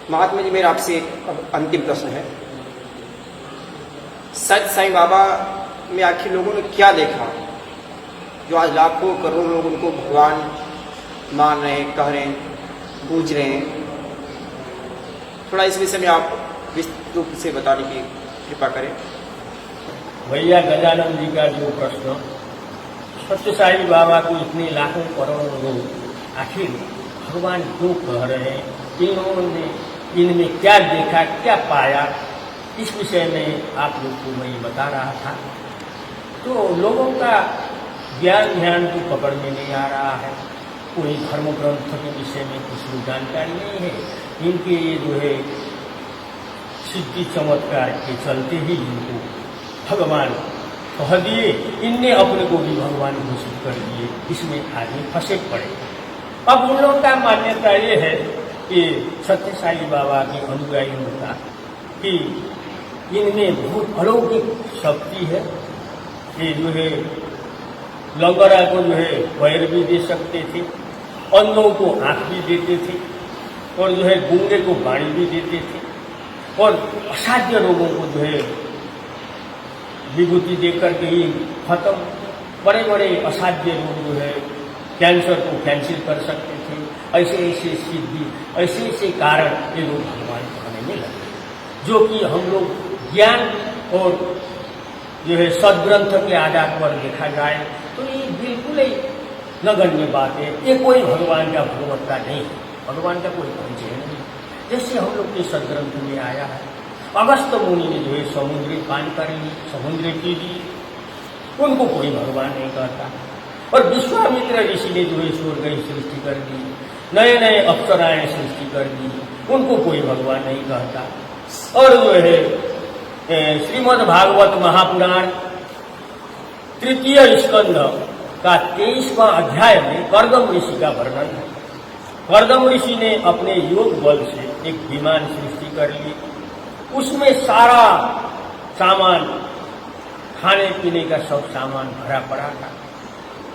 महात्मा जी, मेरा आपसे अब अंतिम प्रश्न है। सच साईं बाबा में आखिर लोगों ने क्या देखा जो आज लाखों करोड़ों लोग उनको भगवान मान रहे हैं, कह रहे हैं, पूज रहे हैं? थोड़ा इस विषय में आप विस्तृत रूप से बताने की कृपा करें। भैया गजानंद जी का जो प्रश्न, सत्य साईं बाबा को इतने लाखों करोड़ों लोग आखिर भगवान क्यों कह रहे हैं, इन्होंने इनमें क्या देखा, क्या पाया, इस विषय में आप लोग को मैं बता रहा था। तो लोगों का ज्ञान ध्यान तो पकड़ में नहीं आ रहा है, कोई धर्म ग्रंथ के विषय में कुछ जानकारी नहीं है। इनके ये जो है सिद्धि चमत्कार के चलते ही इनको भगवान कह दिए, इनने अपने को भी भगवान घोषित कर दिए, इसमें आदमी फंसे पड़े। अब उन लोगों का मान्यता ये है कि सत्य साईं बाबा के अनुयायियों का कि इनमें बहुत अलौकिक शक्ति है। ये जो है लंगड़ा को जो है पैर भी दे सकते थे, अंधों को आंख भी देते थे, और जो है गूंगे को बाणी भी देते थे, और असाध्य रोगों को जो है विभूति देकर के ही खत्म, बड़े बड़े असाध्य रोग जो है कैंसर को कैंसिल कर सकते थे। ऐसे ऐसे सिद्धि, ऐसे ऐसे कारण ये लोग भगवान कहने में लगे, जो कि हम लोग ज्ञान और जो है सदग्रंथ के आधार पर देखा जाए तो ये बिल्कुल ही नगण्य बात है। ये कोई भगवान का भगवत्ता नहीं है, भगवान का कोई परिचय नहीं। जैसे हम लोग के सदग्रंथ में आया है, अगस्त मुनि ने जो है समुद्री पान कर ली, समुद्र पी ली, उनको कोई भगवान नहीं कहता। और विश्वामित्र ऋषि ने जो है स्वर्ग की सृष्टि कर दी, नए नए अप्सराएं सृष्टि कर दी, उनको कोई भगवान नहीं कहता। और जो है श्रीमद् भागवत महापुराण तृतीय स्कंध का 23वां अध्याय में कर्दम ऋषि का वर्णन है। कर्दम ऋषि ने अपने योग बल से एक विमान सृष्टि कर ली, उसमें सारा सामान, खाने पीने का सब सामान भरा पड़ा था।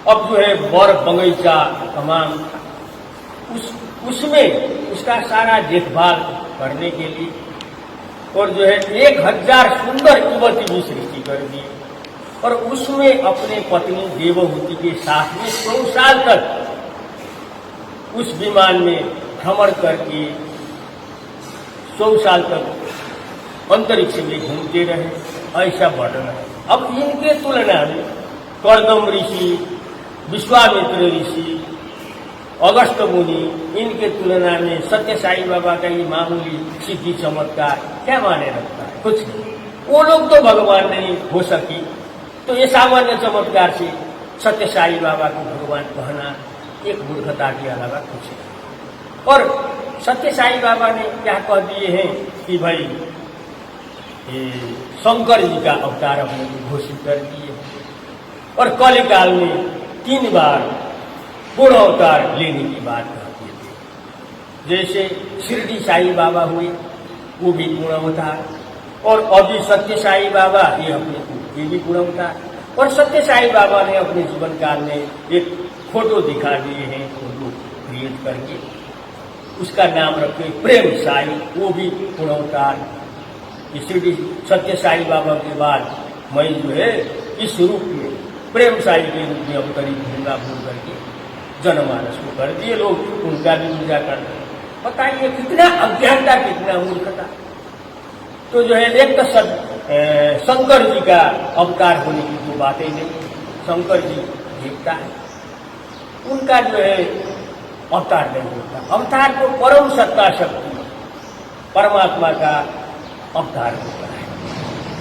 अब जो है बर बगीचा तमाम था, उसमें उसका सारा देखभाल करने के लिए, और जो है 1000 सुंदर युवती भी सृष्टि कर दी, और उसमें अपने पत्नी देवहूति के साथ में 100 साल तक उस विमान में भ्रमण करके 100 साल तक अंतरिक्ष में घूमते रहे, ऐसा वर्णन है। अब इनके तुलना में कर्दम ऋषि, विश्वामित्र ऋषि, अगस्त मुनि, इनके तुलना में सत्य साईं बाबा का ये मामूली सिद्धि चमत्कार क्या माने रखता है? कुछ नहीं। वो लोग तो भगवान नहीं हो सकी, तो ये सामान्य चमत्कार से सत्य साईं बाबा को भगवान कहना एक मूर्खता के अलावा कुछ नहीं। और सत्य साईं बाबा ने क्या कह दिए हैं कि भाई ये शंकर जी का अवतार अपने घोषित कर दिए, और कलिकाल में 3 बार पूर्ण अवतार लेने की बात कहते थे। जैसे शिरडी साईं बाबा हुए, वो भी पूर्ण अवतार, और अभी सत्य साईं बाबा ये अपने ये भी पूर्ण अवतार। और सत्य साईं बाबा ने अपने जीवन काल में एक फोटो दिखा दिए हैं, फोटो क्रिएट करके, उसका नाम रखे प्रेम साई, वो भी पूर्ण अवतार। शिरडी सत्य साईं बाबा के बाद मैं जो है इस रूप में प्रेम साई के रूप में अवतरित होगा भूल करके जनमानस को कर दिए लोग, उनका भी पूजा करते हैं। बताइए कितना अज्ञानता, कितना मूर्खता। तो जो है एक तो शंकर जी का अवतार होने की कोई बात ही नहीं, शंकर जी जीवता है, उनका जो है अवतार नहीं होता। अवतार को परम सत्ता शक्ति परमात्मा का अवतार होता है।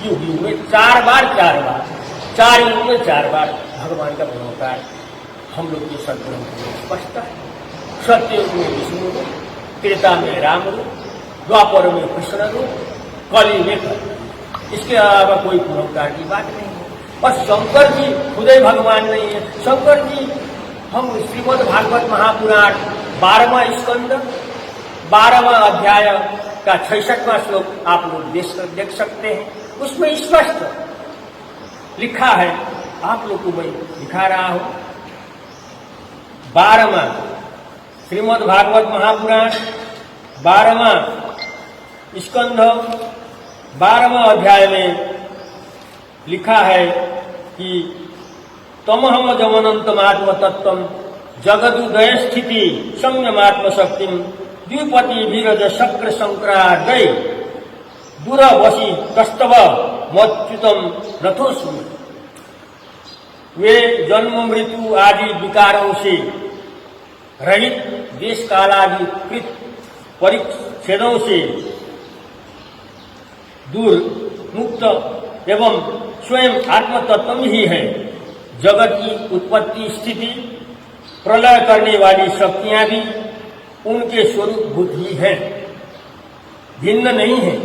युग युग में 4 बार 4 युग में 4 बार भगवान का अवतार हम लोग के सदग्रंथ में स्पष्ट है। सत्ययुग में विष्णु रूप, त्रेता में राम रूप, द्वापर में कृष्ण रूप, कलि में कलि। इसके अलावा कोई पुरस्कार की बात नहीं है। और शंकर जी खुद ही भगवान नहीं है। शंकर जी हम श्रीमद् भागवत महापुराण 12वां स्कंद 12वां अध्याय का 66वां श्लोक आप लोग देख सकते हैं, उसमें स्पष्ट लिखा है, आप लोग को मैं दिखा रहा हूं। 12वां श्रीमद् भागवत महापुराण 12वां स्कंध 12वें अध्याय में लिखा है कि तमहम जमनंतमात्म तत्व जगदुदय स्थिति संयमात्म शक्ति द्विपति वीरज शक्र शंकरादय दूरवशी कस्तव मच्युतम रथोस्मि। वे जन्म मृत्यु आदि विकारों से रहित देश कालादि कृत परिच्छेदों से दूर मुक्त एवं स्वयं आत्म तत्व ही है। जगत की उत्पत्ति स्थिति प्रलय करने वाली शक्तियां भी उनके स्वरूप भूत ही है, भिन्न नहीं है।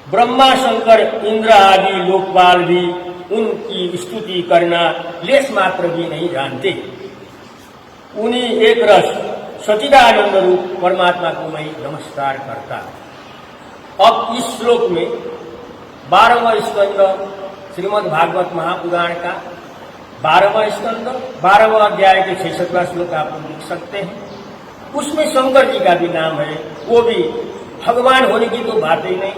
ब्रह्मा शंकर इंद्र आदि लोकपाल भी उनकी स्तुति करना लेश मात्र भी नहीं जानते। उन्हीं एक रस सच्चिदानंद रूप परमात्मा को मैं नमस्कार करता हूं। अब इस श्लोक में 12वां स्कंद श्रीमद् भागवत महापुराण का 12वां स्कंद 12वां अध्याय के 66वां श्लोक आप लिख सकते हैं। उसमें शंकर जी का भी नाम है। वो भी भगवान होने की तो बात ही नहीं,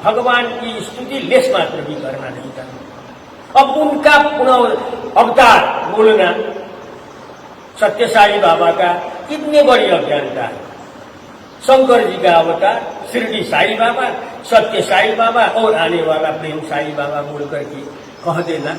भगवान की स्तुति लेश मात्र भी करना नहीं करना। अब उनका पुनः अवतार बोलना सत्य साई बाबा का कितनी बड़ी अज्ञानता है। शंकर जी का अवतार शिरडी साई बाबा, सत्य साई बाबा और आने वाला प्रेम साई बाबा बोल करके कह देना।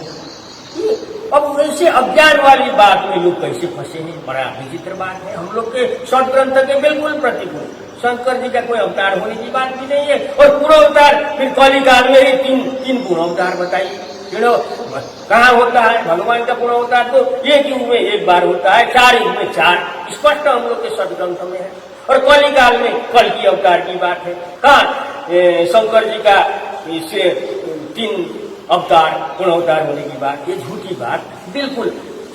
अब ऐसे अज्ञान वाली बात में लोग कैसे फंसे हैं, बड़ा विचित्र बात है। हम लोग के सदग्रंथ के बिल्कुल प्रतिकूल। शंकर जी का कोई अवतार होने की बात भी नहीं है। और पूर्ण अवतार फिर कली काल में ही तीन पूर्ण अवतार बताइए। कहाँ होता है भगवान का पूर्ण अवतार? तो एक युग में एक बार होता है, 4 युग में 4, स्पष्ट हम लोग के सदग्रंथ में है। और कली काल में कल की अवतार की बात है। कहाँ शंकर जी का इससे 3 अवतार पूर्ण अवतार होने की बात, ये झूठी बात, बिल्कुल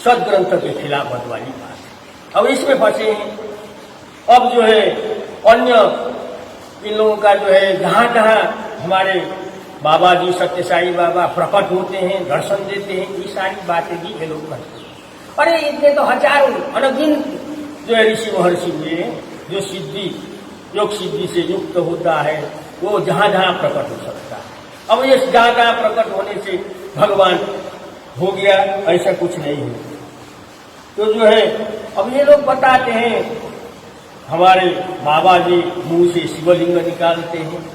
सदग्रंथ के खिलाफ वाली बात है। अब इसमें फंसे हैं। अब जो है अन्य इन लोगों का जो है जहाँ जहाँ हमारे बाबा जी सत्य साई बाबा प्रकट होते हैं, दर्शन देते हैं, ये सारी बातें भी ये लोग करते हैं। अरे इतने तो हजारों अनगिनत जो है ऋषि महर्षि हुए हैं, जो सिद्धि योग सिद्धि से युक्त होता है वो जहाँ जहाँ प्रकट हो सकता है। अब ये जहाँ जहाँ प्रकट होने से भगवान हो गया ऐसा कुछ नहीं है। तो जो है अब ये लोग बताते हैं, हमारे बाबा जी मुंह से शिवलिंग निकालते हैं,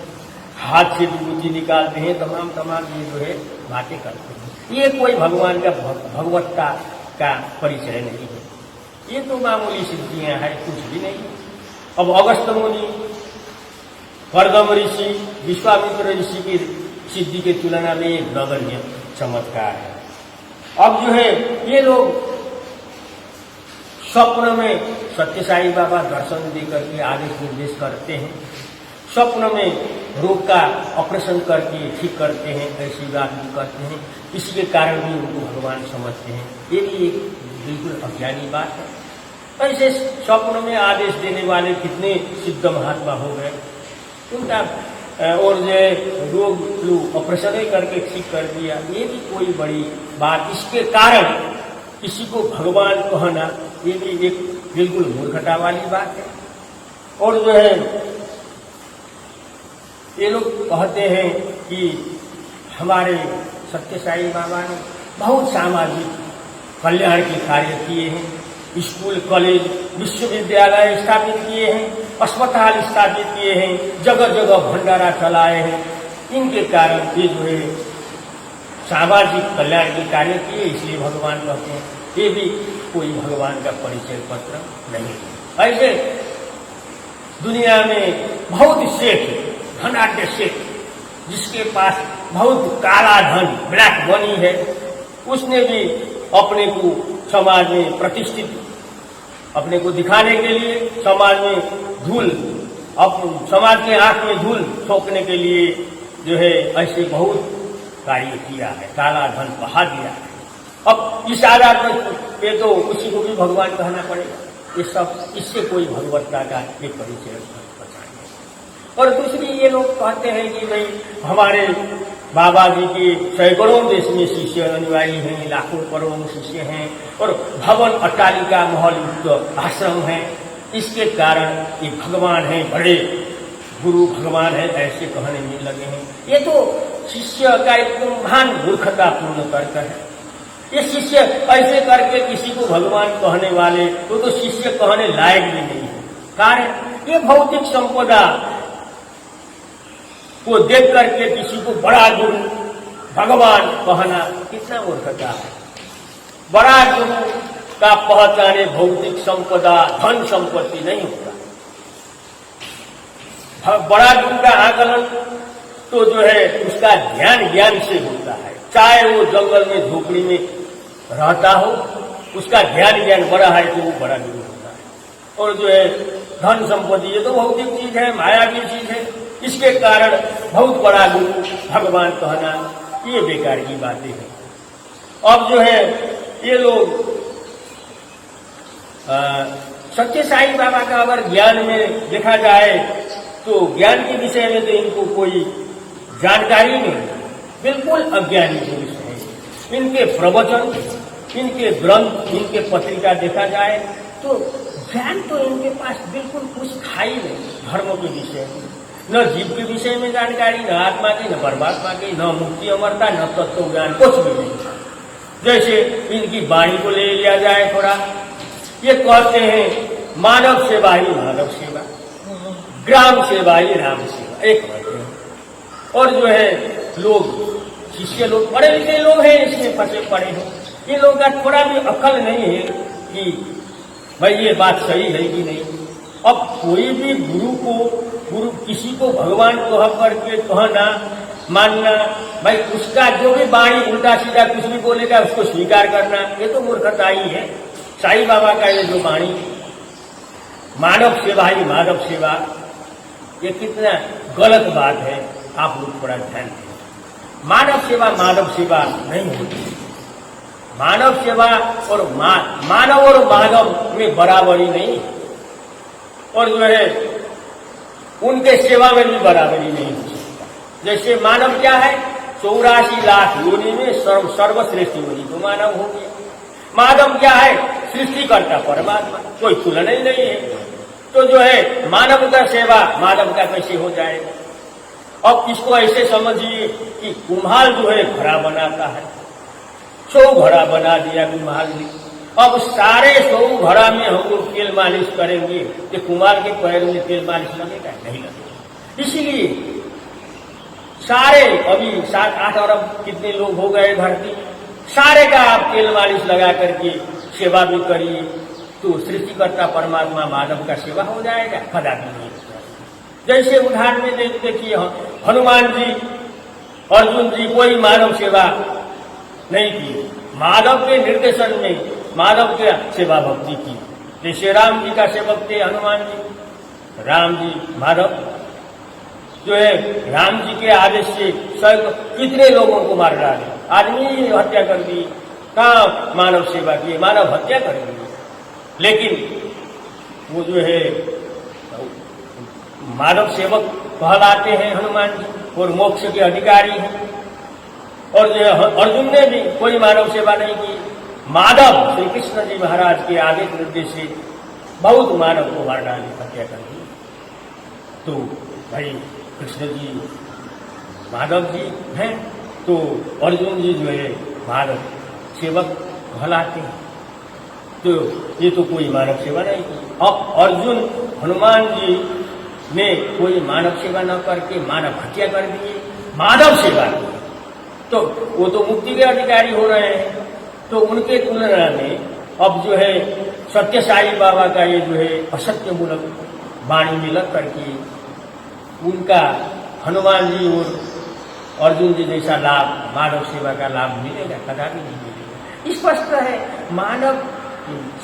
हाथ से विभूति निकालते हैं, तमाम ये जो है बातें करते हैं। ये कोई भगवान का भगवत्ता का परिचय नहीं है। ये तो मामूली सिद्धियां हैं, कुछ भी नहीं। अब अगस्त मुनि, कर्दम ऋषि, विश्वामित्र ऋषि की सिद्धि के तुलना में एक नगण्य चमत्कार है। अब जो है ये लोग स्वप्न में सत्य साई बाबा दर्शन देकर के आदेश निर्देश करते हैं। स्वप्न में रोग का ऑपरेशन करके ठीक करते हैं, ऐसी बात भी करते हैं। इसी के कारण भी उनको भगवान समझते हैं। ये भी एक बिल्कुल अज्ञानी बात है। ऐसे स्वप्न में आदेश देने वाले कितने सिद्ध महात्मा हो गए, उनका और जो रोग ऑपरेशन ही करके ठीक कर दिया, ये भी कोई बड़ी बात। इसके कारण किसी को भगवान कहना ये भी एक बिल्कुल मूर्खता वाली बात है। और जो है ये लोग कहते हैं कि हमारे सत्य साई बाबा ने बहुत सामाजिक कल्याण के कार्य किए हैं। स्कूल, कॉलेज, विश्वविद्यालय स्थापित किए हैं, अस्पताल स्थापित किए हैं, जगह जगह भंडारा चलाए हैं। इनके कारण ये जो है सामाजिक कल्याण के कार्य किए, इसलिए भगवान कहते हैं। ये भी कोई भगवान का परिचय पत्र नहीं है। ऐसे दुनिया में बहुत सेठ, धनाढ्य सेठ, जिसके पास बहुत काला धन, ब्लैक मनी है, उसने भी अपने को समाज में प्रतिष्ठित, अपने को दिखाने के लिए समाज में धूल, अब समाज के आंख में धूल ठोकने के लिए जो है ऐसे बहुत कार्य किया है, काला धन बहा दिया है। अब इस आधार पे तो उसी को भी भगवान कहना पड़ेगा। ये सब इससे कोई भगवत्ता का एक परिचय बचाएंगे। और दूसरी ये लोग कहते हैं कि भाई हमारे बाबा जी के सैकड़ों देश में शिष्य अनुयायी हैं, लाखों करोड़ों शिष्य हैं, और भवन अट्टालिका महल युक्त आश्रम है। इसके कारण ये भगवान हैं, बड़े गुरु भगवान है ऐसे कहने में लगे हैं। ये तो शिष्य का एक महान मूर्खतापूर्ण तर्क है। ये शिष्य ऐसे करके किसी को भगवान कहने वाले तो शिष्य कहने लायक भी नहीं है। कारण ये भौतिक संपदा को देख करके किसी को बड़ा गुरु भगवान कहना कितना मूर्खता है। बड़ा गुरु का पहचाने भौतिक संपदा धन संपत्ति नहीं होता। बड़ा गुरु का आकलन तो जो है उसका ध्यान ज्ञान से होता है। चाहे वो जंगल में झोपड़ी में रहता हो, उसका ध्यान ज्ञान बड़ा है तो वो बड़ा गुरु होता है। और जो है धन संपत्ति ये तो भौतिक चीज है, माया की चीज है। इसके कारण बहुत बड़ा गुरु भगवान कहना ये बेकार की बातें हैं। अब जो है ये लोग सच्चे साईं बाबा का अगर ज्ञान में देखा जाए तो ज्ञान के विषय में तो इनको कोई जानकारी नहीं, बिल्कुल अज्ञानी पुरुष है। इनके प्रवचन, इनके ग्रंथ, इनके पत्रिका देखा जाए तो ज्ञान तो इनके पास बिल्कुल कुछ था ही नहीं। धर्म के विषय में न जीव के विषय में जानकारी, न आत्मा की, न परमात्मा की, न मुक्ति अमरता, न तत्व ज्ञान, कुछ भी नहीं। जैसे इनकी वाणी को ले लिया जाए थोड़ा, ये कहते हैं मानव सेवा ही मानव सेवा, ग्राम सेवा ही राम सेवा, एक कहते हैं। और जो है लोग शिष्य लोग पढ़े लिखे लोग हैं, इसमें फंसे पड़े हैं। ये लोगों का थोड़ा भी अकल नहीं है कि भाई ये बात सही है कि नहीं। अब कोई भी गुरु किसी को भगवान कह करके कहना मानना, भाई उसका जो भी वाणी उल्टा सीधा कुछ भी बोलेगा उसको स्वीकार करना, ये तो मूर्खता ही है। साईं बाबा का ये जो वाणी मानव सेवा ही मानव सेवा, ये कितना गलत बात है। आप लोग थोड़ा ध्यान दें। मानव सेवा नहीं होती। मानव सेवा और मानव और मानव में बराबरी नहीं, और जो है उनके सेवा में भी बराबरी नहीं हो सकता। जैसे मानव क्या है, 84 लाख योनि में सर्वश्रेष्ठ योनि तो मानव हो गया। मानव क्या है, सृष्टिकर्ता परमात्मा, कोई तुलना ही नहीं है। तो जो है मानव का सेवा मानव का कैसे हो जाएगा। अब इसको ऐसे समझिए कि कुम्हार जो है घड़ा बनाता है, 100 घड़ा बना दिया कुम्हार ने। अब सारे 100 घड़ा में हम लोग तेल मालिश करेंगे कि कुम्हार के पैर में तेल मालिश लगेगा? नहीं लगेगा। इसीलिए सारे अभी 7-8 अरब कितने लोग हो गए धरती में, सारे का आप तेल मालिश लगा करके सेवा भी करिए तो सृष्टिकर्ता परमात्मा मानव का सेवा हो जाएगा? कदापि नहीं। जैसे उदाहरण में देखिए हनुमान जी, अर्जुन जी कोई मानव सेवा नहीं की, माधव के निर्देशन में माधव के सेवा भक्ति की। जैसे राम जी का सेवक थे हनुमान जी, राम जी माधव जो है राम जी के आदेश से कितने लोगों को मार डाले, आदमी हत्या कर दी। कहाँ मानव सेवा की, मानव हत्या कर दी। लेकिन वो जो है मानव सेवक कहलाते हैं हनुमान जी, और मोक्ष के अधिकारी हैं। और जो है अर्जुन ने भी कोई मानव सेवा नहीं की। माधव श्री कृष्ण जी महाराज के आदेश निर्देश से बहुत मानव को मार डाली, हत्या कर दी। तो भाई कृष्ण जी माधव जी हैं, तो अर्जुन जी जो है मानव सेवक कहलाते हैं। तो ये तो कोई मानव सेवा नहीं की। अब अर्जुन हनुमान जी ने कोई मानव सेवा न करके मानव हत्या कर दिए, मानव सेवा की, तो वो तो मुक्ति के अधिकारी हो रहे हैं। तो उनके तुलना में अब जो है सत्य साईं बाबा का ये जो है असत्य मूलक वाणी में लग करके उनका हनुमान जी और अर्जुन जी जैसा लाभ, मानव सेवा का लाभ मिलेगा? कदापि नहीं मिलेगा। स्पष्ट है मानव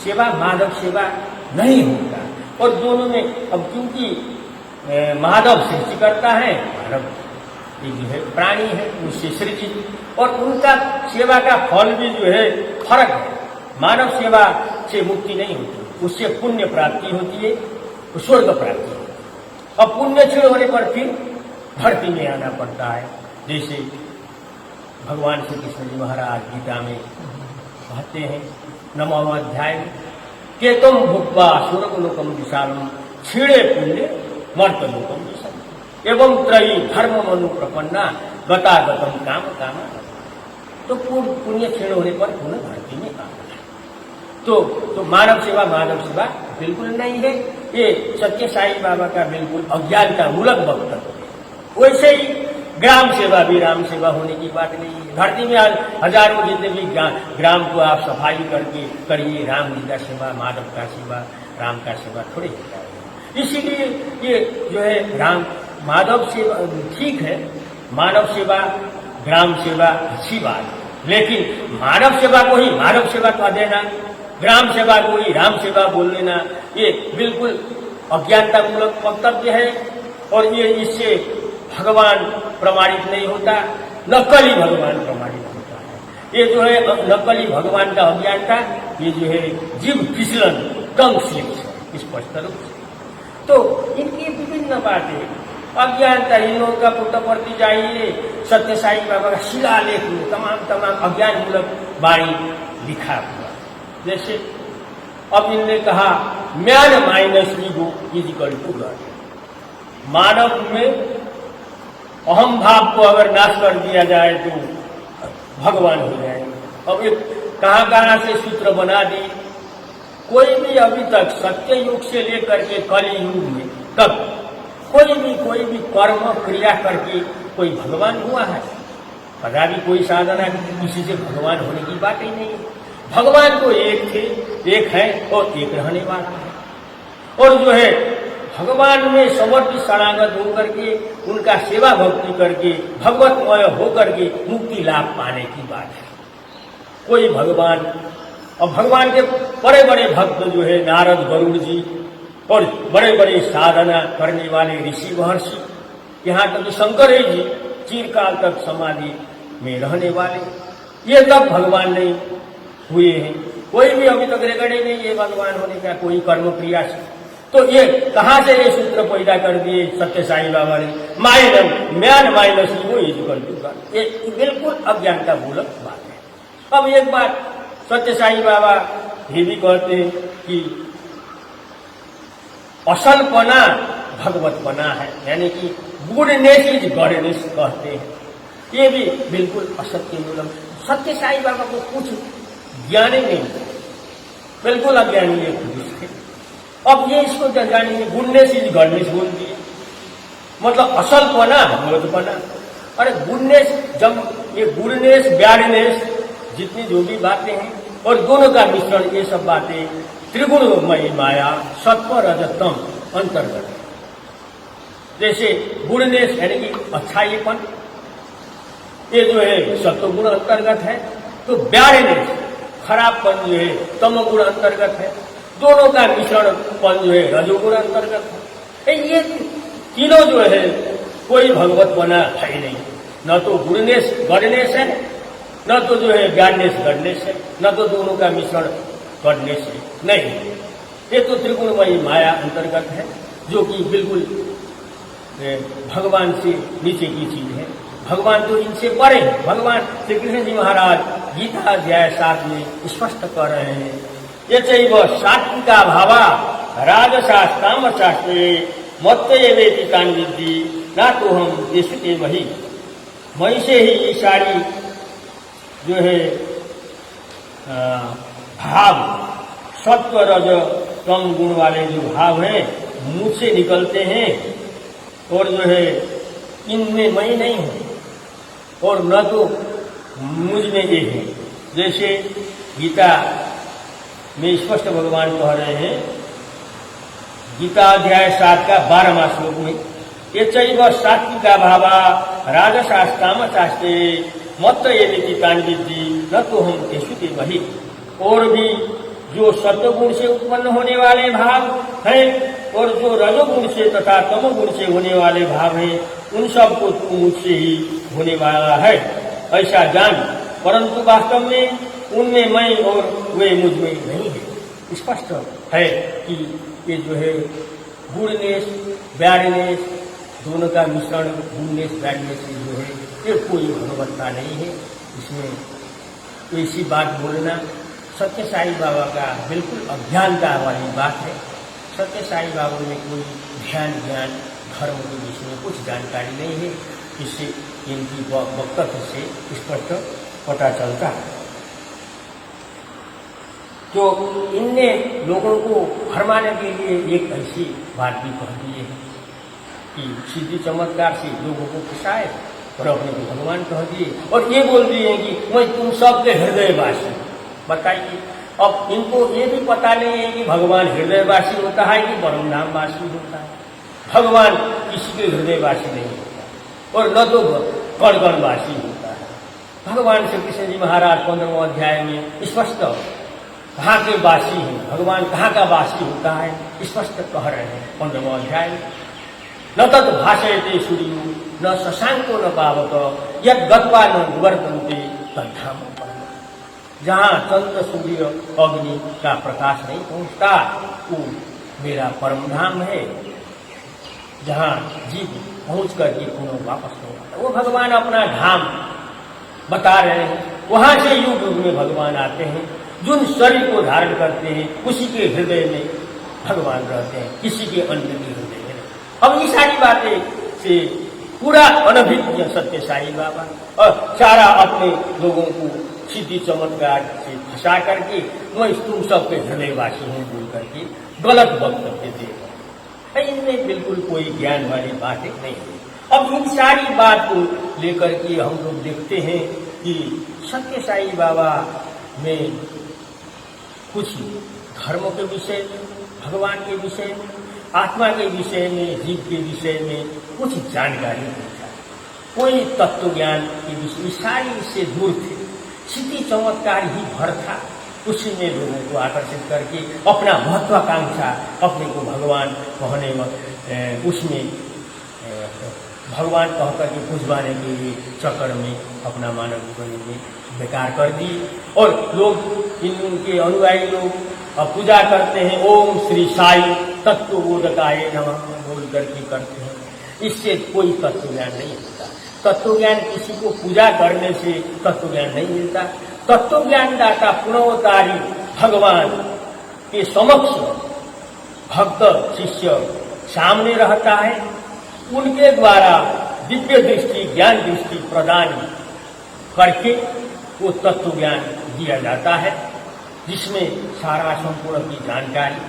सेवा माधव सेवा नहीं होता। और दोनों में अब क्योंकि माधव सृष्टि करता है, मानव ये जो है प्राणी है उससे सृजित, और उनका सेवा का फल भी जो है फर्क है। मानव सेवा से मुक्ति नहीं होती, उससे पुण्य प्राप्ति होती है, स्वर्ग प्राप्ति होती है। अब पुण्य क्षीण होने पर फिर धरती में आना पड़ता है। जैसे भगवान श्री कृष्ण जी महाराज गीता में कहते हैं 9वां अध्याय में, के तुम भुक्वा स्वर्गलोकम विशालम क्षीणे पुण्य मर्तलोकम विशालम। एवं त्रयी धर्म मनु प्रपन्ना गतागतम काम कामा। तो पूर्ण पुण्य क्षीण होने पर पुनः धरती में आना है। तो मानव सेवा बिल्कुल नहीं है। ये सत्य साईं बाबा का बिल्कुल अज्ञानता मूलक वक्तव्य है। वैसे ही ग्राम सेवा भी राम सेवा होने की बात नहीं है। धरती में हजारों जितने भी ग्राम को आप सफाई करके करिए, राम जी का सेवा, माधव का सेवा, राम का सेवा थोड़ी होता है। इसीलिए ये जो है राम माधव सेवा ठीक है, मानव सेवा ग्राम सेवा अच्छी बात है, लेकिन मानव सेवा को ही मानव सेवा कह देना, ग्राम सेवा को ही राम सेवा बोल देना, ये बिल्कुल अज्ञानता मूलक वक्तव्य है। और ये इससे भगवान प्रमाणित नहीं होता, नकली भगवान प्रमाणित होता है। ये जो है नकली भगवान का अज्ञानता, ये जो है जीव फिसलन, टंग स्लिप स्पष्ट रूप से। तो इनकी विभिन्न बातें अज्ञानता, इन लोगों का पुटप्रति जाइए, सत्य साईं बाबा का शिलालेख में तमाम अज्ञान मूलक वाणी लिखा हुआ। जैसे अब इनने कहा man minus ego is equal to God. मानव में अहम भाव को अगर नाश कर दिया जाए तो भगवान हो जाएगा। अब ये कहाँ से सूत्र बना दी। कोई भी अभी तक सत्य युग से लेकर के कलि युग में तब कोई भी कर्म क्रिया करके कोई भगवान हुआ है? कदापि कोई साधना किसी से भगवान होने की बात ही नहीं है। भगवान तो एक थे, एक है और एक रहने वाला है। और जो है भगवान में समर्पित शरणागत होकर के उनका सेवा भक्ति करके भगवतमय होकर के मुक्ति लाभ पाने की बात है। कोई भगवान और भगवान के बड़े बड़े भक्त जो है नारद गरुड़ जी और बड़े बड़े साधना करने वाले ऋषि महर्षि, यहाँ तक शंकर जी चिरकाल तक समाधि में रहने वाले, ये तब भगवान नहीं हुए हैं। कोई भी अभी तक रेगड़े नहीं ये भगवान होने का कोई कर्म क्रिया से। तो ये कहाँ से ये सूत्र पैदा कर दिए सत्य साईं बाबा ने? Man minus ego is equal to God. ये बिल्कुल अज्ञानता मूलक बात है। अब एक बात सत्य साईं बाबा ये भी कहते हैं कि असलपना भगवतपना है, यानी कि गुडनेस इज गॉडनेस कहते हैं। ये भी बिल्कुल असत्य मूलक। सत्य साईं बाबा को कुछ ज्ञान ही नहीं, बिल्कुल अज्ञानी है पुरुष थे। अब ये इसको जानिए गुडनेस इज गॉडनेस बोल दिए, मतलब असलपना भगवतपना। अरे गुडनेस, जब ये गुडनेस बैडनेस जितनी जो भी बातें हैं और दोनों का मिश्रण, ये सब बातें त्रिगुणमयी माया सत्व रजतम अंतर्गत। जैसे गुडनेस यानी कि अच्छाईपन, ये जो है सत्वगुण अंतर्गत है। तो बैडनेस खराबपन जो है तमोगुण अंतर्गत है। दोनों का मिश्रण पन जो है रजोगुण अंतर्गत है। ये तीनों जो है कोई भगवत बना है नहीं, न तो गुडनेस गॉडनेस है, न तो जो है बैडनेस गॉडनेस है, न तो दोनों का मिश्रण गॉडनेस है। नहीं, ये तो त्रिगुणमयी माया अंतर्गत है, जो कि बिल्कुल भगवान से नीचे की चीज है। भगवान तो इनसे परे हैं। भगवान श्री कृष्ण जी महाराज गीता अध्याय 7 में स्पष्ट कर रहे हैं, ये चैव सात्विका भावा राजशास्तामशास्त्रे मत्तयेवेति तान् विद्धि ना तो हम देशते वही। वहीं से ही ये सारी जो है भाव सत्व रज तम गुण वाले जो भाव हैं मुझ से निकलते हैं, और जो है इनमें मैं नहीं हूं और न तो मुझ में ये है। जैसे गीता में स्पष्ट भगवान कह रहे हैं, गीता अध्याय 7 का 12वां श्लोक में, ये चैव सात्विका भावा राजशास्तामशास्त्रे मत्तयेवेति तान् विद्धि न तो हम तेषु वही। और भी जो सत्वगुण से उत्पन्न होने वाले भाव हैं और जो रजोगुण से तथा तमोगुण से होने वाले भाव हैं, उन सब को तू मुझसे ही होने वाला है ऐसा जान, परंतु वास्तव में उनमें मैं और वे मुझ में नहीं है। स्पष्ट है कि ये जो है गुडनेस बैडनेस दोनों का मिश्रण, गुडनेस बैडनेस जो है ये कोई भगवत्ता नहीं है। इसमें तो ऐसी बात बोलना सत्य साईं बाबा का बिल्कुल अज्ञानता वाली बात है। सत्य साईं बाबा में कोई ध्यान ज्ञान धर्म के विषय में कुछ जानकारी नहीं है। इससे इनकी वक्तव्य से स्पष्ट पता चलता है। तो इनने लोगों को भरमाने के लिए एक ऐसी बात भी कह दी है कि सिद्धि चमत्कार से लोगों को फंसाए और अपने को भगवान कह दिए और ये बोल दिए कि मैं तुम सबके हृदयवासी। बताइए, अब इनको ये भी पता नहीं है कि भगवान हृदयवासी होता है कि परमधामवासी होता है। भगवान किसी के हृदयवासी नहीं होता और न तो कणकणवासी होता है। भगवान श्री कृष्ण जी महाराज 15वें अध्याय में स्पष्ट कहाँ के वासी हैं, भगवान कहाँ का वासी होता है स्पष्ट कह रहे हैं 15वें अध्याय में। न तत् भाषयते सूर्यो न शशांको न पावक यद गत्वा न निवर्तन्ते तद्धाम परम। जहाँ चंद्र सूर्य अग्नि का प्रकाश नहीं पहुंचता वो मेरा परम धाम है, जहाँ जीव पहुंच करके पुनः वापस नहीं आता। वो भगवान अपना धाम बता रहे हैं। वहां से युग युग में भगवान आते हैं, जिन शरीर को धारण करते हैं उसी के हृदय में भगवान रहते हैं, किसी के अन्य के हृदय में। अब ये सारी बातें से पूरा अनभिज्ञ सत्य साई बाबा और सारा अपने लोगों को सिद्धि चमत्कार से फंसा करके मैं तुम सबके हृदयवासी हूँ बोल करके गलत वक्तव्य दे रहे। इनमें बिल्कुल कोई ज्ञान वाली बातें नहीं है। अब इन सारी बात को लेकर के हम लोग देखते हैं कि सत्य साई बाबा में कुछ धर्म के विषय में, भगवान के विषय में, आत्मा के विषय में, जीव के विषय में कुछ जानकारी नहीं था। कोई तत्व ज्ञान के विषय सारी इससे दूर थे। सिद्धि चमत्कार ही भर था। उसी में लोगों को आकर्षित करके अपना महत्वाकांक्षा अपने को भगवान कहने में उसमें भगवान कह करके पुजवाने के लिए चक्कर में अपना मानव जीवन में बेकार कर दी। और लोग इनके अनुयायी लोग पूजा करते हैं, ओम श्री साई तत्वबोधकाय नमः बोल करके करते हैं। इससे कोई तत्व ज्ञान नहीं होता। तत्व ज्ञान किसी को पूजा करने से तत्व ज्ञान नहीं मिलता। तत्व ज्ञान दाता पुनवतारी भगवान के समक्ष भक्त शिष्य सामने रहता है, उनके द्वारा दिव्य दृष्टि ज्ञान दृष्टि प्रदान करके वो तत्व ज्ञान दिया जाता है, जिसमें सारा संपूर्ण की जानकारी,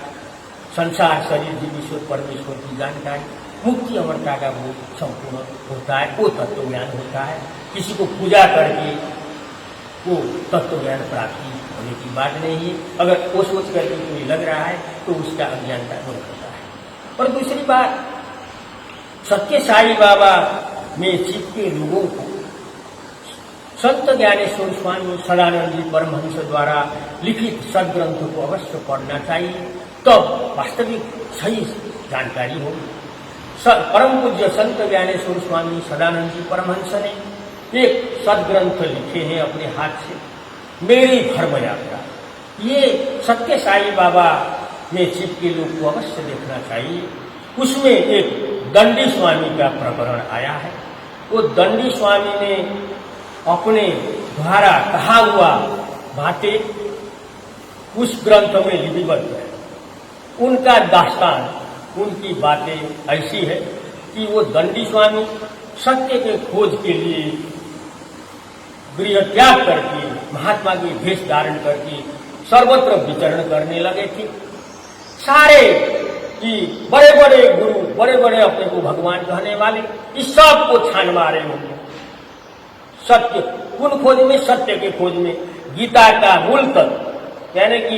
संसार शरीर जीव ईश्वर परमेश्वर की जानकारी, मुक्ति अमरता का वो संपूर्ण होता है। वो तत्व ज्ञान होता है। किसी को पूजा करके वो तत्व ज्ञान प्राप्ति होने की बात नहीं है। अगर वो सोच करके कोई लग रहा है तो उसका अज्ञानता दूर होता है। और दूसरी बात, सत्य साई बाबा में चित्त के लोगों को संत ज्ञानेश्वर स्वामी सदानंद जी परमहंस द्वारा लिखित सदग्रंथ को अवश्य पढ़ना चाहिए, तब वास्तविक सही जानकारी होगी। परम पूज्य संत ज्ञानेश्वर स्वामी सदानंद जी परमहंस ने एक सदग्रंथ लिखे हैं अपने हाथ से, मेरी धर्म यात्रा। ये सत्य साई बाबा में चित्त के लोग को अवश्य देखना चाहिए। उसमें एक दंडी स्वामी का प्रकरण आया है। वो दंडी स्वामी ने अपने द्वारा कहा हुआ बातें उस ग्रंथ में लिपिबद्ध है। उनका दास्तान, उनकी बातें ऐसी है कि वो दंडी स्वामी सत्य के खोज के लिए गृह त्याग करके महात्मा की भेष धारण करके सर्वत्र विचरण करने लगे थे। सारे कि बड़े बड़े गुरु, बड़े बड़े अपने को भगवान कहने वाले, इस सब को छान मारे होंगे। सत्य कुल खोज में, सत्य के खोज में गीता का मूल तत्व, यानी कि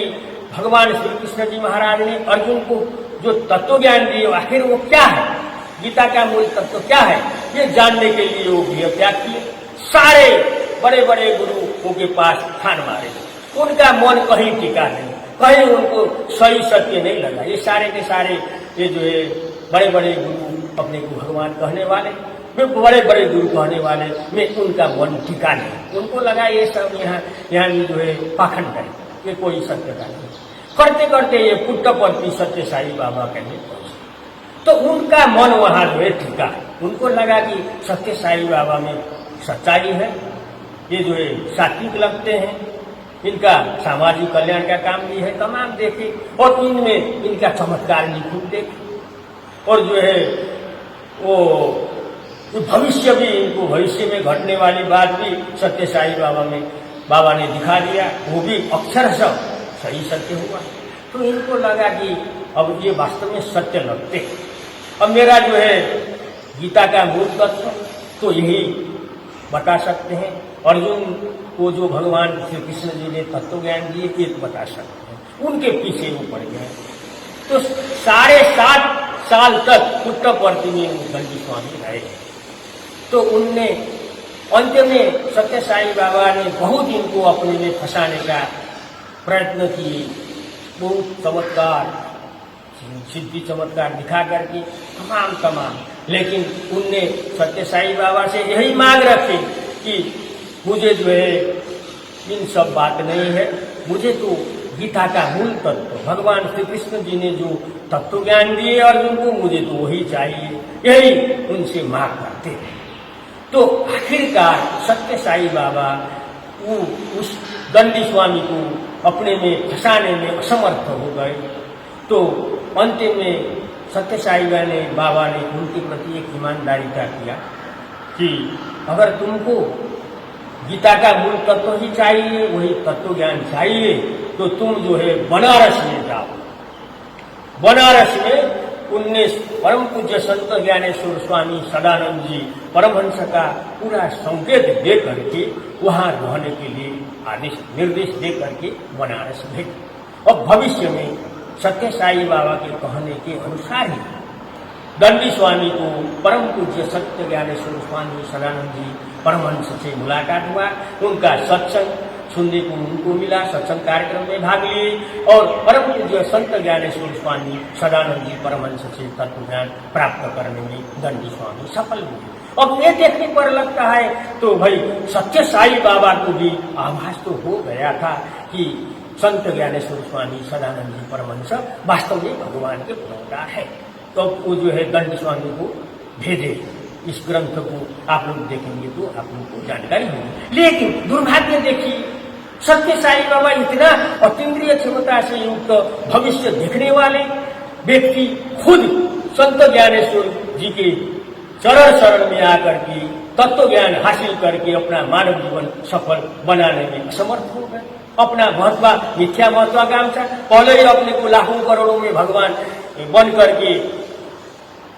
भगवान श्री कृष्ण जी महाराज ने अर्जुन को जो तत्व ज्ञान दिए, आखिर वो क्या है, गीता का मूल तत्व क्या है, ये जानने के लिए वो गृह त्याग किए। सारे बड़े बड़े गुरुओं के पास ठान मारे, उनका मन कहीं टिका नहीं, कहीं उनको सही सत्य नहीं लगा। ये सारे के सारे ये जो है बड़े बड़े गुरु अपने को भगवान कहने वाले, वे बड़े बड़े गुरु कहने वाले में उनका मन टिका नहीं। उनको लगा ये सब यहाँ जो है पाखंड है, ये कोई सत्य का नहीं। करते करते ये पुट्टपर्ती सत्य साई बाबा के लिए पहुंचे, तो उनका मन वहां जो है टिका। उनको लगा कि सत्य साई बाबा में सच्चाई है, ये जो है सात्विक लगते हैं, इनका सामाजिक कल्याण का काम भी है, तमाम देखे और इनमें इनका चमत्कार निपुण देखे और जो है वो भविष्य भी, इनको भविष्य में घटने वाली बात भी सत्य साई बाबा ने दिखा दिया, वो भी अक्षरशः सही सत्य हुआ। तो इनको लगा कि अब ये वास्तव में सत्य लगते, अब मेरा जो है गीता का मूल तत्व तो यही बता सकते हैं। अर्जुन को जो भगवान श्री कृष्ण जी ने तत्व ज्ञान दिए एक बता सकते हैं, उनके पीछे वो पड़ गए। तो 7.5 साल तक पुट्टपर्ती में दंडी स्वामी रहे। तो उनने अंत में सत्य साई बाबा ने बहुत इनको अपने में फंसाने का प्रयत्न किए, बहुत चमत्कार, सिद्धि चमत्कार दिखा करके तमाम, लेकिन उनने सत्य साई बाबा से यही मांग रखी कि मुझे जो है इन सब बात नहीं है, मुझे तो गीता का मूल तत्व भगवान श्री कृष्ण जी ने जो तत्व ज्ञान दिए अर्जुन को, मुझे तो वही चाहिए, यही उनसे मांग करते। तो आखिरकार सत्य साई बाबा उस दंडी स्वामी को अपने में फंसाने में असमर्थ हो गए। तो अंत में सत्य साई बाबा ने उनके प्रति एक ईमानदारी का किया कि अगर तुमको गीता का मूल तत्व ही चाहिए, वही तत्व ज्ञान चाहिए, तो तुम जो है बनारस में जाओ। बनारस में 19 परम पूज्य संत ज्ञानेश्वर स्वामी सदानंद जी परमहंस का पूरा संकेत दे करके वहां रहने के लिए निर्देश दे करके बनारस भेजे। और भविष्य में सत्य साई बाबा के कहने के अनुसार ही दंडी स्वामी को परम पूज्य सत्य ज्ञानेश्वर स्वामी सदानंद जी परमहंस से मुलाकात हुआ, उनका सत्संग सुनने को उनको मिला, सत्संग कार्यक्रम में भाग लिए और परम पूज्य संत ज्ञानेश्वर स्वामी सदानंद जी परमहंस से तत्व ज्ञान प्राप्त करने में दंडी स्वामी सफल हुए। अब ये देखने पर लगता है तो भाई सत्य साई बाबा को भी आभास तो हो गया था कि संत ज्ञानेश्वर स्वामी सदानंद जी परमहंस वास्तव में भगवान के अवतार है। तो वो जो है दंडी स्वामी को भेजे। इस ग्रंथ को आप लोग देखेंगे तो आप लोग को जानकारी होगी। लेकिन दुर्भाग्य देखिए, सत्य साई बाबा इतना अतीन्द्रिय क्षमता से युक्त भविष्य देखने वाले व्यक्ति खुद संत ज्ञानेश्वर जी के चरण शरण में आकर के तत्व ज्ञान हासिल करके अपना मानव जीवन सफल बनाने में असमर्थ हो गए। अपना मिथ्या महत्वाकांक्षा, पहले ही अपने को लाखों करोड़ों में भगवान बन करके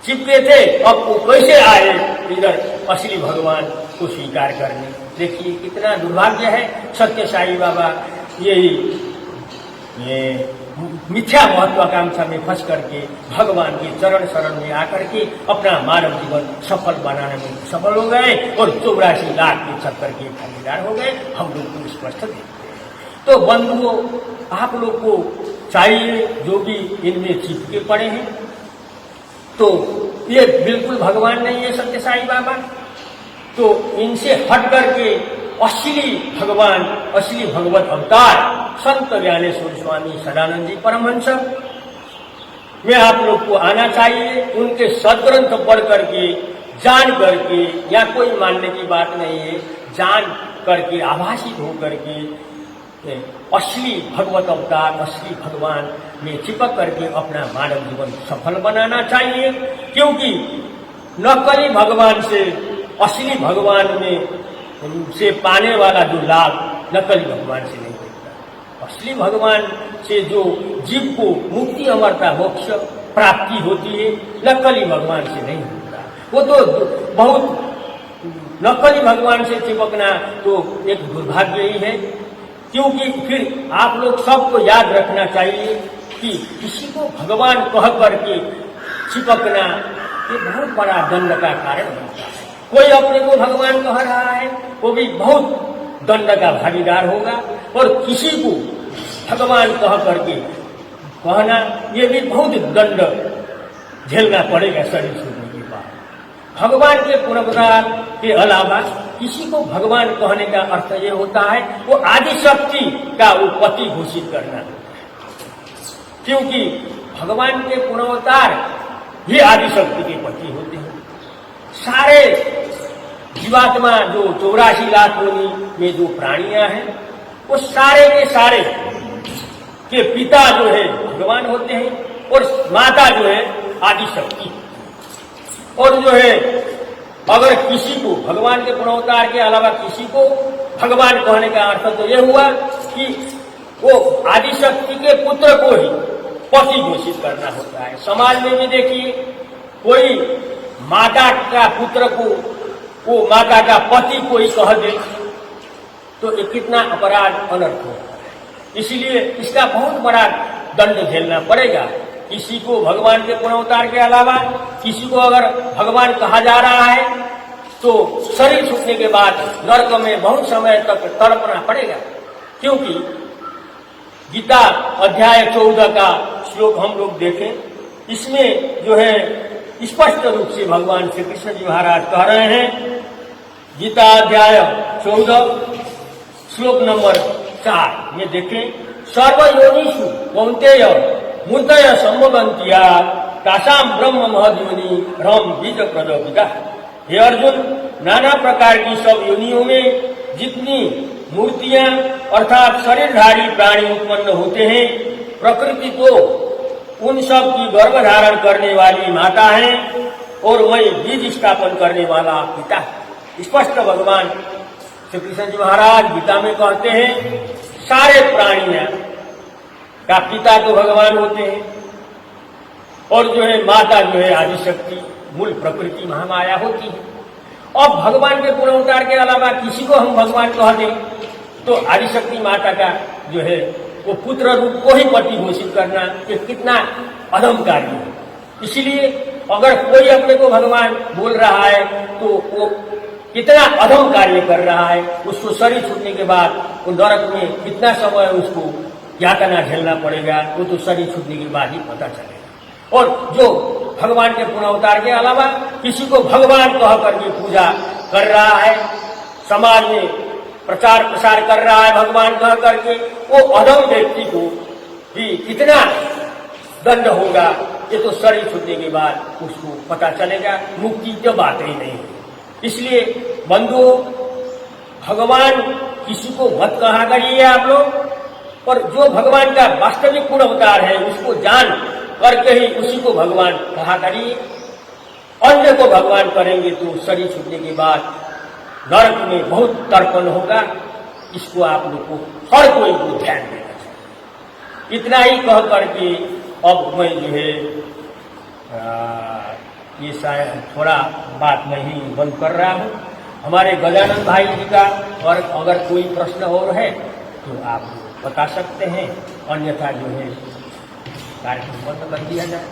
चिपके थे, अब वो कैसे आए इधर असली भगवान को स्वीकार करने। देखिए कितना दुर्भाग्य है। सत्य साई बाबा ये मिथ्या महत्वाकांक्षा में फंस करके भगवान के चरण शरण में आकर के अपना मानव जीवन सफल बनाने में सफल हो गए और 84 लाख के चक्कर के भागीदार हो गए। हम लोग को स्पष्ट देखते हैं। तो बंधुओं, आप लोग को चाहिए जो भी इनमें चिपके पड़े हैं, तो ये बिल्कुल भगवान नहीं है सत्य साई बाबा, तो इनसे हट करके असली भगवान, असली भगवत अवतार संत ज्ञानेश्वर स्वामी सदानंद जी परमहंस में आप लोग को आना चाहिए। उनके सदग्रंथ पढ़ करके, जान करके, या कोई मानने की बात नहीं है, जान करके आभासित हो करके असली भगवत अवतार, असली भगवान में चिपक करके अपना मानव जीवन सफल बनाना चाहिए। क्योंकि नकली भगवान से असली भगवान में से पाने वाला जो लाभ नकली भगवान से नहीं होता। असली भगवान से जो जीव को मुक्ति, अमरता, मोक्ष प्राप्ति होती है, नकली भगवान से नहीं होता। वो तो बहुत नकली भगवान से चिपकना तो एक दुर्भाग्य ही है। क्योंकि फिर आप लोग सबको याद रखना चाहिए कि किसी को भगवान कह करके चिपकना ये बहुत बड़ा दंड का कारण बनता है। कोई अपने को भगवान कह रहा है, वो भी बहुत दंड का भागीदार होगा, और किसी को भगवान कह करके कहना ये भी बहुत दंड झेलना पड़ेगा शरीर छोड़ने के बाद। भगवान के पुनरुद्धार के अलावा किसी को भगवान कहने का अर्थ ये होता है वो आदि शक्ति का वो पति घोषित करना होता है। क्योंकि भगवान के पुनरुद्धार ये आदि शक्ति के पति होते हैं। सारे जीवात्मा जो 84 लाख योनि में जो प्राणियां हैं, वो सारे के सारे के पिता जो है भगवान होते हैं और माता जो है आदि शक्ति। और जो है अगर किसी को भगवान के गुणावतार के अलावा किसी को भगवान कहने का अर्थ तो यह हुआ कि वो आदिशक्ति के पुत्र को ही पति घोषित करना होता है। समाज में भी देखिए, कोई माता का पुत्र को वो माता का पति कोई कह दे तो ये कितना अपराध अनर्थ होता है। इसलिए इसका बहुत बड़ा दंड झेलना पड़ेगा। किसी को भगवान के गुणावतार के अलावा किसी को अगर भगवान कहा जा रहा है तो शरीर छूटने के बाद नरक में बहुत समय तक तड़पना पड़ेगा। क्योंकि गीता अध्याय 14 का श्लोक हम लोग देखें, इसमें जो है स्पष्ट रूप से भगवान श्री कृष्ण जी महाराज कह रहे हैं, गीता अध्याय 14 श्लोक नंबर 4 में देखें, सर्वयोनिषु कौन्तेय मूर्तय संभवन्त्या तासाम ब्रह्म महद्योनि रम बीज प्रजोपिता। हे अर्जुन, नाना प्रकार की सब योनियों में जितनी मूर्तियां अर्थात शरीरधारी प्राणी उत्पन्न होते हैं, प्रकृति तो उन सब की गर्भ धारण करने वाली माता है और वही बीज स्थापन करने वाला पिता। स्पष्ट भगवान श्री कृष्ण जी महाराज गीता में कहते हैं, सारे प्राणियों का पिता तो भगवान होते हैं और जो है माता जो है आदिशक्ति मूल प्रकृति महामाया होती है। अब भगवान के गुणावतार के अलावा किसी को हम भगवान कह दें तो आदिशक्ति माता का जो है वो पुत्र रूप को ही पति घोषित करना ये कितना अधम कार्य है। इसलिए अगर कोई अपने को भगवान बोल रहा है तो वो कितना अधम कार्य कर रहा है। उसको शरीर छूटने के बाद वो नरक में कितना समय उसको यातना झेलना पड़ेगा, वो तो शरीर छूटने के बाद ही पता चलेगा। और जो भगवान के गुणावतार के अलावा किसी को भगवान कह करके पूजा कर रहा है, समाज में प्रचार प्रसार कर रहा है भगवान कह करके, वो अधम व्यक्ति को भी कितना दंड होगा ये तो शरीर छूटने के बाद उसको पता चलेगा। मुक्ति तो बात ही नहीं है। इसलिए बंधुओं, भगवान किसी को मत कहा करिए आप लोग, और जो भगवान का वास्तविक गुण अवतार है उसको जान करके ही उसी को भगवान कहा करिए। अन्य को भगवान करेंगे तो शरीर छूटने के बाद नरक में बहुत तर्पण होगा। इसको आप लोग को हर कोई को ध्यान देना चाहिए। इतना ही कह करके अब मैं जो है ये शायद थोड़ा बात मैं ही बंद कर रहा हूँ। हमारे गजानन भाई जी का और अगर कोई प्रश्न और है तो आप बता सकते हैं, अन्यथा जो है कार्यक्रम बंद कर दिया जाए।